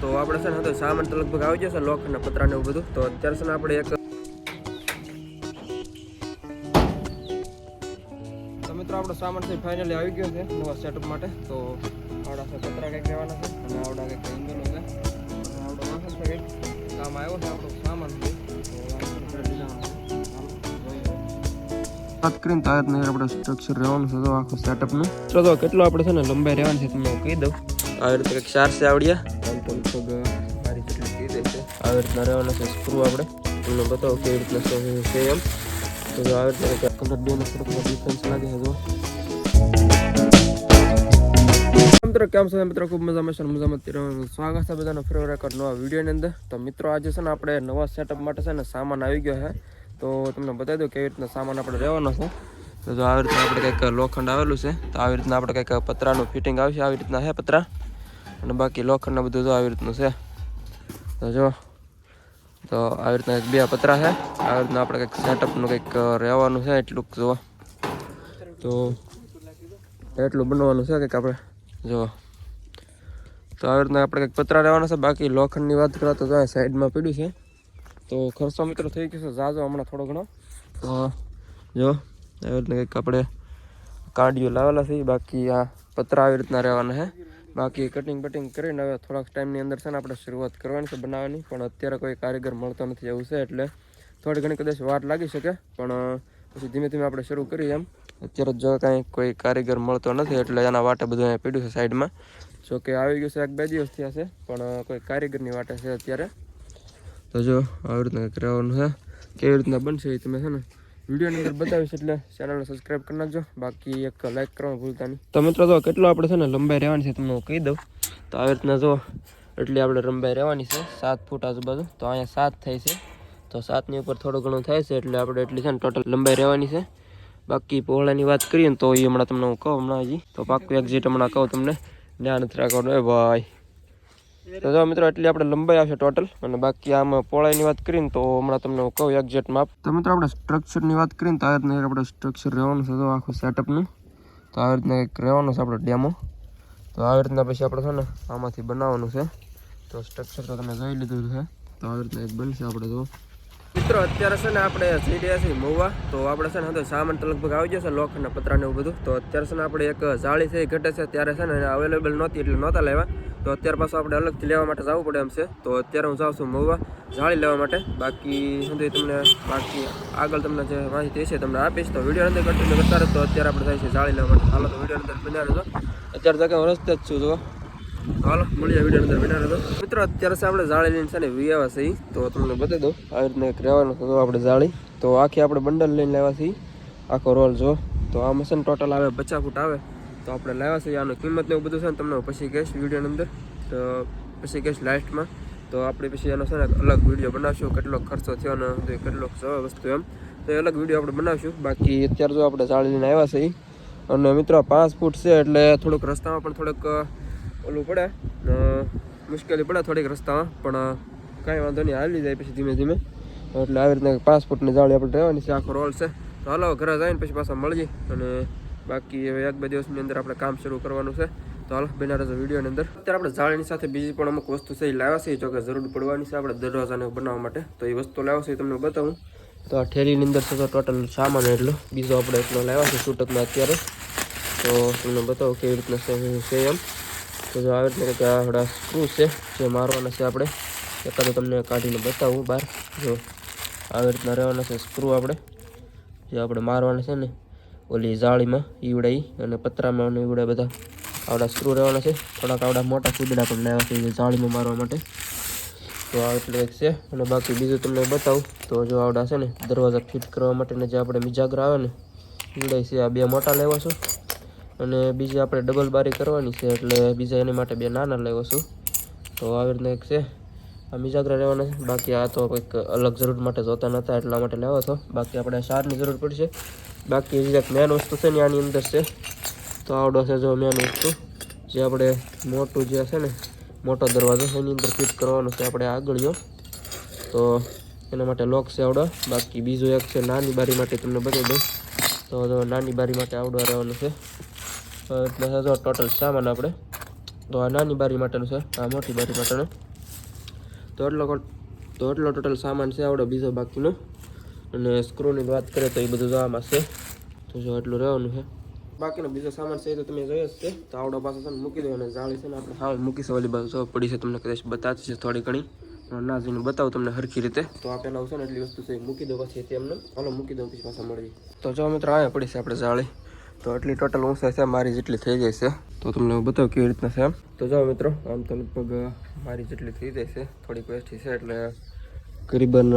તો આપણે છે ને તો સામાન તો લગભગ આવી જશે લોખંડના પતરા ને એવું બધું. તો અત્યારે છે ને આપણે એક તો મિત્રો આપણો સામાન છે ફાઇનલી આવી ગયો છે નવા સેટઅપ માટે. તો આવડા છે પતરા કંઈક રહેવાના છે અને આવડા કંઈક એંગલો છે અને આવડો વાસણ છે કંઈક કામ આવ્યો છે આપણો સામાન છે. વાત કરીને તો આપણે સ્ટ્રક્ચર રહેવાનું છે તો આખું સેટઅપનું તો કેટલો આપણે છે ને લંબાઈ રહેવાની છે તમને હું કહી દઉં. આવી રીતે કંઈક 4 છે આવડિયા લગભગ મારી જેટલી કહી દે છે. આવી રીતના રહેવાના છે સ્ક્રૂ આપણે તમને બતાવો કેવી રીતના છે એમ. તો આવી રીતે કલર બેનો થોડોક ડિફરન્સ લાગે છે જો મિત્રો કેમ છે મિત્રો ખૂબ મજામાં સ્વાગત છે બધાનો ફરી રેકોર્ડ નવા વિડીયોની અંદર. તો મિત્રો આજે છે ને આપણે નવા સેટઅપ માટે છે ને સામાન આવી ગયો છે. તો તમને બતાવી દઉં કેવી રીતના સામાન આપણે રહેવાનો છે. તો જો આવી રીતના આપણે કંઈક લોખંડ આવેલું છે તો આવી રીતના આપણે કંઈક પતરાનું ફિટિંગ આવશે. આવી રીતના છે પતરા અને બાકી લોખંડના બધું જો આવી રીતનું છે. તો જો તો આવી રીતના બે પતરા છે. આવી રીતના આપણે કંઈક સેટઅપનું કંઈક રહેવાનું છે એટલું જો તો એટલું બનવાનું છે કંઈક આપણે જો. તો આવી રીતના આપણે કંઈક પતરા રહેવાના છે. બાકી લોખંડની વાત કરીએ તો સાઈડમાં પડ્યું છે. તો ખર્ચો મિત્રો થઈ ગયો છે જાજો હમણાં થોડો ઘણો. તો જો આવી રીતના કંઈક આપણે કાંડીઓ લાવેલા છે. બાકી આ પતરા આવી રીતના રહેવાના છે. બાકી કટિંગ બટિંગ કરીને હવે થોડાક ટાઈમની અંદર છે ને આપણે શરૂઆત કરવાની છે બનાવવાની. પણ અત્યારે કોઈ કારીગર મળતો નથી એવું છે એટલે થોડી ઘણી કદાચ વાર લાગી શકે પણ પછી ધીમે ધીમે આપણે શરૂ કરીએ એમ. અત્યારે જો કાંઈ કોઈ કારીગર મળતો નથી એટલે એના વાટે બધું અહીંયા પડ્યું છે સાઈડમાં. જો કે આવી ગયું છે 1-2 દિવસ થયા છે પણ કોઈ કારીગરની વાટે છે અત્યારે. તો જો આવી રીતના કંઈક રહેવાનું છે. કેવી રીતના બનશે એ તમે છે ને વિડીયોની અંદર બતાવીશ એટલે ચેનલને સબસ્ક્રાઈબ કરી નાખજો. બાકી એક લાઈક કરવાનું ભૂલતા નહીં. તો મિત્રો જો કેટલો આપણે છે ને લંબાઈ રહેવાની છે તમને હું કહી દઉં. તો આવી રીતના જો એટલી આપણે લંબાઈ રહેવાની છે 7 ફૂટ આજુબાજુ. તો અહીંયા 7 થાય છે તો 7ની ઉપર થોડું ઘણું થાય છે એટલે આપણે એટલી છે ને ટોટલ લંબાઈ રહેવાની છે. બાકી પહોળાની વાત કરીએ ને તો એ હમણાં તમને હું કહું હમણાં હજી તો પાક્કું એક્ઝેક્ટ હમણાં કહું તમને ધ્યાન નથી રાખવાનું હોય ભાઈ. તો જો મિત્રો એટલી આપણે લંબાઈ આવશે ટોટલ અને બાકી આમાં પહોળાઈની વાત કરીને તો હમણાં તમને હું કહું એક્ઝેક્ટ માપ. તો મિત્રો આપણે સ્ટ્રક્ચરની વાત કરીને તો આવી રીતના આપણે સ્ટ્રક્ચર રહેવાનું છે તો આખું સેટઅપનું. તો આવી રીતના એક રહેવાનું છે આપણે ડેમો. તો આવી રીતના પછી આપણે છે ને આમાંથી બનાવવાનું છે. તો સ્ટ્રક્ચર તો તમે જોઈ લીધું છે. તો આવી રીતના એક બનશે આપણે જો મિત્રો. અત્યારે છે ને આપણે જઈ રહ્યા છીએ મહુવા. તો આપણે છે ને સામાન તો લગભગ આવી જશે લોખંડના પતરા ને એવું બધું. તો અત્યારે છે ને આપણે એક જાળી છે એ ઘટે છે ત્યારે છે ને અવેલેબલ નહોતી એટલે નહોતા લેવા. તો અત્યારે પાછું આપણે અલગથી લેવા માટે જવું પડે એમ છે. તો અત્યારે હું જાઉં છું મહુવા જાળી લેવા માટે. બાકી સુધી તમને બાકી આગળ તમને જે માહિતી છે તમને આપીશ. તો વિડીયો અંદર કન્ટિન્યુ કરતા રહો. તો અત્યારે આપણે જાય છે જાળી લેવા માટે. હાલો તો વિડીયો અંદર બન્યા રહેજો. અત્યારે તો હું રસ્તે જ છું જો. હાલો મળીએ વિડીયો અંદર બન્યા રહેજો મિત્રો. અત્યારે છે આપણે જાળી લઈને છે ને વિયાવા છીએ. તો તમને બતાવી દો આવી રીતના એક રહેવાનું તો આપણે જાળી તો આખી આપણે બંડલ લઈને લેવા છીએ આખો રોલ જો. તો આ મશીન ટોટલ આવે 50 ફૂટ આવે. તો આપણે લાવ્યા છીએ આનું કિંમત ને એવું બધું છે ને તમને પછી કહીશ વિડીયોની અંદર. તો પછી કહીશ લાસ્ટમાં. તો આપણે પછી એનો છે ને અલગ વિડીયો બનાવશું કેટલો ખર્ચો થયો અને કેટલો વસ્તુ એમ. તો એ અલગ વિડીયો આપણે બનાવશું. બાકી અત્યારે જો આપણે જાળી લઈને આવ્યા છીએ અને મિત્રો 5 ફૂટ છે એટલે થોડુંક રસ્તામાં પણ થોડુંક ઓલું પડે મુશ્કેલી પડે થોડીક રસ્તામાં પણ કાંઈ વાંધો નહીં હાલી જાય પછી ધીમે ધીમે. એટલે આવી રીતના 5 ફૂટની જાળી આપણે રહેવાની છે આખો રોલ છે. તો હાલો ઘરે જઈને પછી પાછા મળીએ અને બાકી હવે 1-2 દિવસની અંદર આપણે કામ શરૂ કરવાનું છે. તો હાલો બના રહેજો વિડીયોની અંદર. અત્યારે આપણે જાળીની સાથે બીજી પણ અમુક વસ્તુ છે એ લાવ્યા છે જો કે જરૂર પડવાની છે આપણે દરવાજાને બનાવવા માટે. તો એ વસ્તુ લાવ્યા છે એ તમને બતાવું. તો આ ઠેલીની અંદર છે તો ટોટલ સામાન એટલો બીજો આપણે એટલો લાવ્યા છે છૂટકમાં અત્યારે. તો તમને બતાવો કેવી રીતના છે એમ. તો જો આવી રીતના કંઈક આપણા સ્ક્રૂ છે જે મારવાના છે આપણે. એકાદું તમને કાઢીને બતાવું બહાર જો આવી રીતના રહેવાના છે સ્ક્રૂ આપણે જે આપણે મારવાના છે ને ઓલી જાળીમાં ઈવડા અને પતરામાં અને ઈવડા બધા આવડા સ્ક્રૂ રહેવાના છે. થોડાક આવડા મોટા કૂદડા પણ લાવ્યા છે જાળીમાં મારવા માટે. તો આ એટલે એક છે અને બાકી બીજું તમને બતાવું તો જો આવડા છે ને દરવાજા ફિટ કરવા માટેના જે આપણે મિજાગરા આવે ને ઈવડા છે આ 2 મોટા લેવા છું અને બીજી આપણે ડબલ બારી કરવાની છે એટલે બીજા એની માટે 2 નાના લેવો છું. તો આવી રીતના એક છે આ મિજાગરા લેવાના છે. બાકી આ તો કંઈક અલગ જરૂર માટે જોતા નહોતા એટલા માટે લેવો હતો. બાકી આપણે 4ની જરૂર પડશે. બાકી જે મેન વસ્તુ છે ને આની અંદર છે તો આવડો છે જો મેન વસ્તુ જે આપણે મોટું જે છે ને મોટો દરવાજો એની અંદર ફિટ કરવાનો છે આપણે આગળીઓ. તો એના માટે લોક છે આવડો. બાકી બીજું એક છે નાની બારી માટે તમને બતાવી દઉં. તો નાની બારી માટે આવડો રહેવાનું છે. એટલે જો ટોટલ સામાન આપણે તો આ નાની બારી માટેનું છે આ મોટી બારી માટેનું. તો એટલો ટોટલ સામાન છે આવડો બીજો બાકીનો. અને સ્ક્રૂની વાત કરીએ તો એ બધું જવામાં છે. તો જો એટલું રહેવાનું છે. બાકીનો બીજો સામાન છે તો તમે જોયો જ છે. તો આવડો પાછો છે ને મૂકી દો. અને જાળી છે ને આપણે હાવ મૂકીશું ઓલી બાજુ જો પડી છે. તમને કદાચ બતાવતી છે થોડી ઘણી. ના જોઈને બતાવું તમને હરખી રીતે. તો આ પહેલાં છે ને એટલી વસ્તુ છે મૂકી દો પછી તેમને હાલો મૂકી દો પછી પાછા મળી. તો જો મિત્રો અહીંયા પડી છે આપણે જાળી. તો એટલી ટોટલ ઊંચાઈ છે મારી જેટલી થઈ જાય છે. તો તમને હું બતાવું કેવી રીતના છે એમ. તો જાઓ મિત્રો આમ તો લગભગ મારી જેટલી થઈ જાય છે. થોડીક વેસ્ટી છે એટલે કરીબન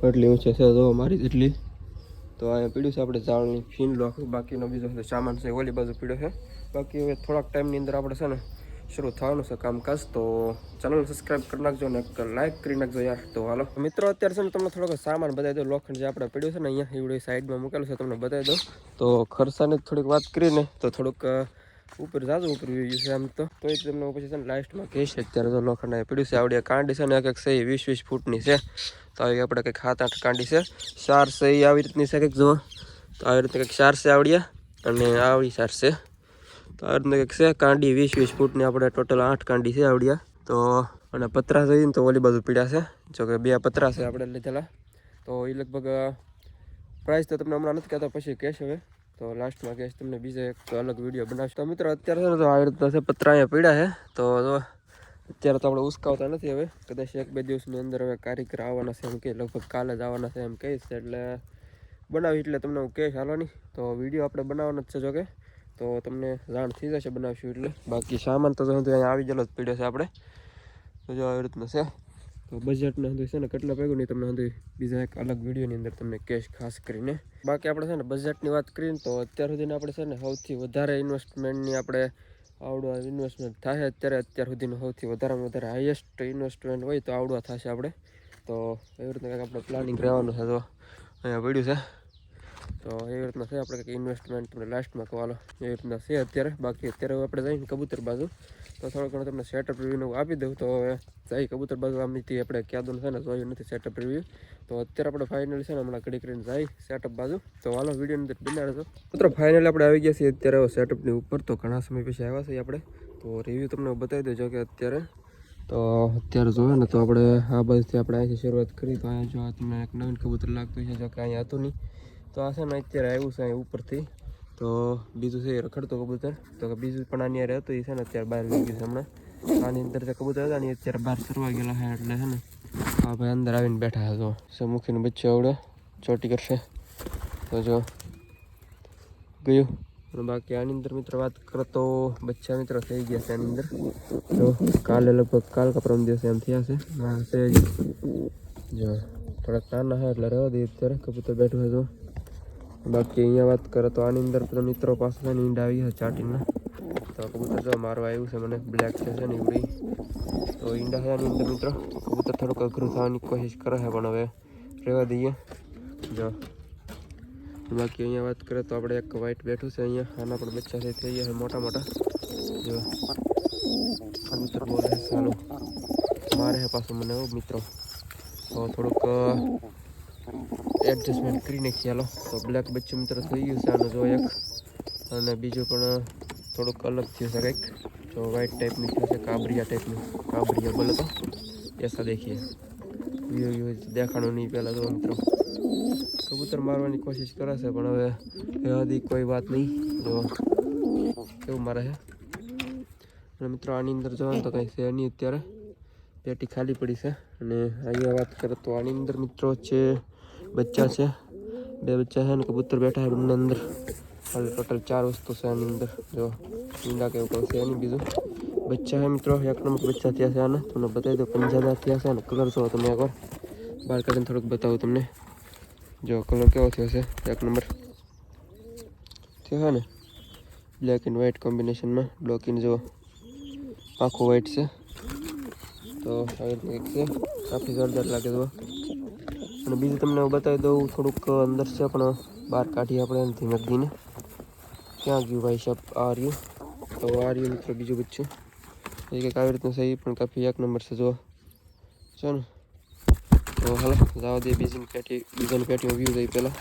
એટલી ઊંચાઈ છે જો મારી જેટલી. તો અહીંયા પીડ્યું છે આપણે જાળની ફીન આખું. બાકીનો બીજો સામાન છે ઓલી બાજુ પીડ્યો છે. બાકી હવે થોડાક ટાઈમની અંદર આપણે છે ને શરૂ થવાનું છે કામકાજ. તો ચેનલ સબસ્ક્રાઈબ કરી નાખજો અને લાઈક કરી નાખજો યાર. તો હાલો મિત્રો અત્યારે છે ને તમને થોડોક સામાન બતાવી દો. લોખંડ જે આપણે પડ્યું છે ને અહીંયા એવડે સાઈડમાં મૂકેલું છે તમને બતાવી દો. તો ખર્ચાની થોડીક વાત કરીને તો થોડુંક ઉપર જાજુ ઉપર ગયું છે આમ તો એ તમને પછી છે ને લાસ્ટમાં કહીશ. અત્યારે તો લોખંડ પડ્યું છે આવડી કાંડી છે ને એક છે 20-20 ફૂટની છે. તો આવી આપણે કંઈક 7-8 કાંડી છે. 4 છે એ આવી રીતની છે કંઈક જુઓ. તો આવી રીતે કંઈક 4 છે આવડ્યા અને આવી 4 છે. તો આવી રીતના કંઈક છે કાંડી 20-20 ફૂટની આપણે ટોટલ 8 કાંડી છે આવડ્યા. તો અને પતરા જોઈએ ને તો ઓલી બાજુ પીડ્યા છે. જો કે 2 પતરા છે આપણે લીધેલા. તો એ લગભગ પ્રાઇસ તો તમને હમણાં નથી કહેતો પછી કહેશ હવે. તો લાસ્ટમાં કહેશ તમને બીજો એક અલગ વિડીયો બનાવશું. તો મિત્રો અત્યારે છે ને તો આવી રીતના છે પતરા અહીંયા પીડ્યા છે. તો અત્યારે તો આપણે ઉસકાવતા નથી હવે. કદાચ 1-2 દિવસની અંદર હવે કારીગર આવવાના છે એમ કે લગભગ કાલે જ આવવાના છે એમ કહીશ. એટલે બનાવી એટલે તમને હું કહીશ હાલો નહીં. તો વિડીયો આપણે બનાવવાનો જ છે જોકે. તો તમને જાણ થઈ જશે બનાવશું એટલે. બાકી સામાન તો અહીંયા આવી ગયેલો જ પીડ્યો છે આપણે. તો જો આવી રીતના છે. તો બજેટને હંધું છે ને કેટલા ભેગું નહીં તમને હંધું બીજા એક અલગ વિડીયોની અંદર તમને કેશ ખાસ કરીને. બાકી આપણે છે ને બજેટની વાત કરીને તો અત્યાર સુધીને આપણે છે ને સૌથી વધારે ઇન્વેસ્ટમેન્ટની આપણે આવડું ઇન્વેસ્ટમેન્ટ થાય અત્યાર સુધીનું સૌથી વધારેમાં વધારે હાઈએસ્ટ ઇન્વેસ્ટમેન્ટ હોય તો આવડું થશે આપણે. તો એવી રીતના કંઈક આપણે પ્લાનિંગ રહેવાનું છે. તો અહીંયા પડ્યું છે. તો એવી રીતના છે આપણે કંઈક ઇન્વેસ્ટમેન્ટ તમને લાસ્ટમાં કહેવાલો એવી રીતના છે અત્યારે. બાકી અત્યારે આપણે જઈને કબૂતર બાજુ તો થોડું ઘણું તમને સેટઅપ રિવ્યૂનું આપી દઉં. તો હવે જઈ કબૂતર બાજુ આમથી આપણે ક્યાદું છે ને જોયું નથી સેટઅપ રિવ્યૂ. તો અત્યારે આપણે ફાઇનલ છે ને હમણાં ઘડી કરીને જાય સેટઅપ બાજુ. તો હાલો વિડીયોની અંદર બનાવજો મિત્રો. ફાઇનલ આપણે આવી ગયા છીએ અત્યારે સેટઅપની ઉપર. તો ઘણા સમય પછી આવ્યા છીએ આપણે. તો રિવ્યૂ તમને બતાવી દેજો કે અત્યારે જોઈએ ને તો આપણે આ બાજુથી આપણે અહીંથી શરૂઆત કરી. તો અહીંયા જો તમને એક નવીન કબૂતર લાગતું છે જો કે અહીંયા હતું નહીં. તો આ છે ને અત્યારે આવ્યું છે અહીં ઉપરથી. તો બીજું છે એ રખડતું કબૂતર. તો બીજું પણ આની યારે હતું એ છે ને અત્યારે બહાર લઈ ગયું છે હમણાં. આની અંદર જે કબૂતર હતા ને અત્યારે બહાર ફરવા ગયેલા છે એટલે છે ને હા ભાઈ અંદર આવીને બેઠા છે. તો સમુખીનું બચ્ચું આવડે ચોટી કરશે. તો જો ગયું. અને બાકી આની અંદર મિત્ર વાત કરો તો બચ્ચા મિત્ર થઈ ગયા છે આની અંદર. તો કાલે લગભગ કાલ કા પરમ દિવસે એમ થયા છે. હા છે જો થોડાક નાના છે એટલે રહેવા દઈએ અત્યારે. કબૂતર બેઠું છે તો બાકી અહીંયા વાત કરો તો આની અંદર બધા મિત્રો પાસે છે ને ઈંડા આવી છે ચાટીના. તો કબૂતર જો મારવા આવ્યું છે મને બ્લેક છે ને એવડી. તો ઈંડા છે આની અંદર મિત્રો. કબૂતર થોડુંક અઘરું થવાની કોશિશ કરે છે પણ હવે રહેવા દઈએ. જો બાકી અહીંયા વાત કરીએ તો આપણે એક વ્હાઈટ બેઠું છે અહીંયા. આના પણ બચ્ચા થઈ ગયા છે મોટા મોટા. જો કબૂતર બોલે છે સારું મારે છે પાછું મને એવું મિત્રો. તો થોડુંક એડજસ્ટમેન્ટ કરી નાખીએ હાલો. તો બ્લેક બચ્ચું મિત્ર થઈ ગયું છે આનું જો એક. અને બીજું પણ થોડુંક અલગ થયું છે કંઈક. જો વ્હાઈટ ટાઈપનું થયું છે કાબરિયા ટાઈપનું. કાબરિયા બોલે તો એસા દેખીએ વ્યૂ દેખાણું નહીં પહેલાં તો મિત્રો. કબૂતર મારવાની કોશિશ કરે છે પણ હવે હજી કોઈ વાત નહીં. જો કેવું મારે છે. અને મિત્રો આની અંદર જોવાનું તો કંઈ છે નહીં અત્યારે. પેટી ખાલી પડી છે. અને અહીંયા વાત કરીએ તો આની અંદર મિત્રો છે બચ્ચા છે. 2 બચ્ચા છે ને કબૂતર બેઠા છે બંને અંદર. ટોટલ 4 વસ્તુ છે આની અંદર. જો ઈંડા કેવું કહું છે એની બીજું બચ્ચા છે મિત્રો. 1 નંબર બચ્ચા થયા છે આને. તમને બતાવી દો 50,000 થયા છે ને. કલર જો તમે એકવાર બહાર કાઢીને થોડુંક બતાવું તમને. જો કલર કેવો થયો છે 1 નંબર થયો છે ને. બ્લેક એન્ડ વ્હાઈટ કોમ્બિનેશનમાં. બ્લોકિંગ જો આખું વ્હાઈટ છે. તો આવી રીતે એક છે કાફી જોરદાર લાગે તો. અને બીજું તમને હું બતાવી દઉં થોડુંક અંદર છે પણ બહાર કાઢીએ આપણે ધીમે ધીમે. ક્યાં ગયું ભાઈ સાહેબ આ રહ્યું. તો આ રહ્યું મિત્રો બીજું બચ્ચું. એ કંઈક આવી રીતનું છે એ પણ કાફી 1 નંબર છે જો ને. તો હાલો જવા દઈએ બીજાની પેટીમાં વ્યૂ જઈ પહેલાં.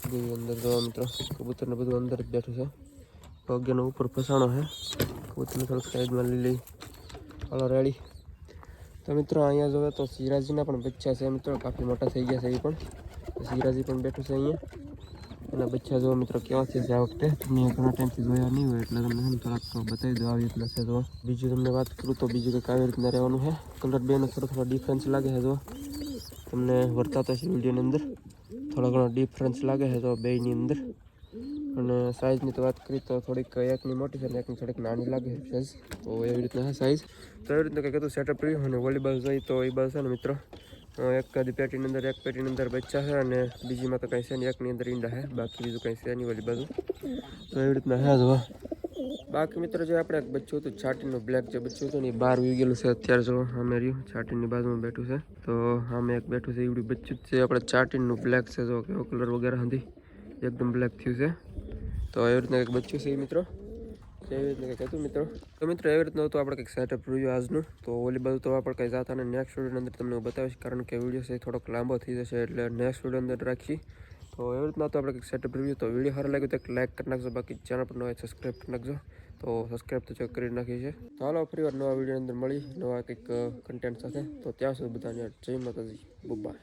બધું અંદર જોવા મિત્રો. કબૂતરને બધું અંદર જ બેઠું છે. પગનો ઉપર ફસાણો છે. કબૂતરને થોડુંક સાઈડમાં લઈ હાલો રેડી. તો મિત્રો અહીંયા જોવે તો સિરાજીના પણ બચ્ચા છે મિત્રો, કાફી મોટા થઈ ગયા છે એ પણ. સિરાજી પણ બેઠું છે અહીંયા. એના બચ્ચા જો મિત્રો કેવા છે આ વખતે, તમે ઘણા ટાઈમથી જોયા નહીં હોય એટલે તમને થોડાક બતાવી દો આવી રીતના છે. તો બીજું તમને વાત કરું તો બીજું કંઈક આવી રીતના રહેવાનું છે. કલર બેનો થોડો ડિફરન્સ લાગે છે. જો તમને વર્તાતા છે વિડીયોની અંદર થોડો ઘણો ડિફરન્સ લાગે છે તો બેની અંદર. અને સાઇઝની તો વાત કરીએ તો થોડીક એકની મોટી છે અને એકની થોડીક નાની લાગે છે સાઇઝ. તો એવી રીતના છે સાઇઝ. તો એવી રીતના કંઈક હતું સેટઅપ રહ્યું. અને વોલીબોલ જોઈએ તો એ બાજુ છે ને મિત્રો એક પેટીની અંદર બચ્ચા છે અને બીજીમાં તો કંઈ છે નહીં, એકની અંદર ઈંડા છે, બાકી બીજું કંઈ છે નહીં ઓલી બાજુ. તો એવી રીતના છે જો. બાકી મિત્રો જે આપણે એક બચ્ચું હતું છાટીનું બ્લેક જે બચ્ચું હતું ને એ બહાર વી ગયેલું છે અત્યારે. જો અમે રહ્યું છાટીની બાજુમાં બેઠું છે. તો આમે એક બેઠું છે એવડું બચ્ચું જ છે આપણે છાટીનું બ્લેક છે. જો કેવો કલર વગેરે હતી એકદમ બ્લેક થયું છે. તો એવી રીતના એક બચ્ચું છે મિત્રો. એવી રીતના કંઈક હતું મિત્રો. તો મિત્રો એવી રીતનું હતું આપણે કંઈક સેટઅપ રહ્યું આજનું. તો ઓલી બાજુ તો આપણે કંઈ જાતા અને નેક્સ્ટ વિડીયોની અંદર તમને હું બતાવીશ, કારણ કે વિડીયો છે થોડોક લાંબો થઈ જશે એટલે નેક્સ્ટ વિડીયો અંદર રાખી. તો એવી રીતના તો આપણે કંઈક સેટઅપ રહ્યું. તો વિડીયો સારો લાગ્યો તો એક લાઈક કરી નાખજો, બાકી ચેનલ પર નવા સબસ્ક્રાઈબ કરી નાખજો. તો સબસ્ક્રાઈબ તો ચેક કરી નાખી છે. તો હાલો ફરીવાર નવા વિડીયો અંદર મળી નવા કંઈક કન્ટેન્ટ સાથે. તો ત્યાં સુધી બધાને જય માતાજી, બાય.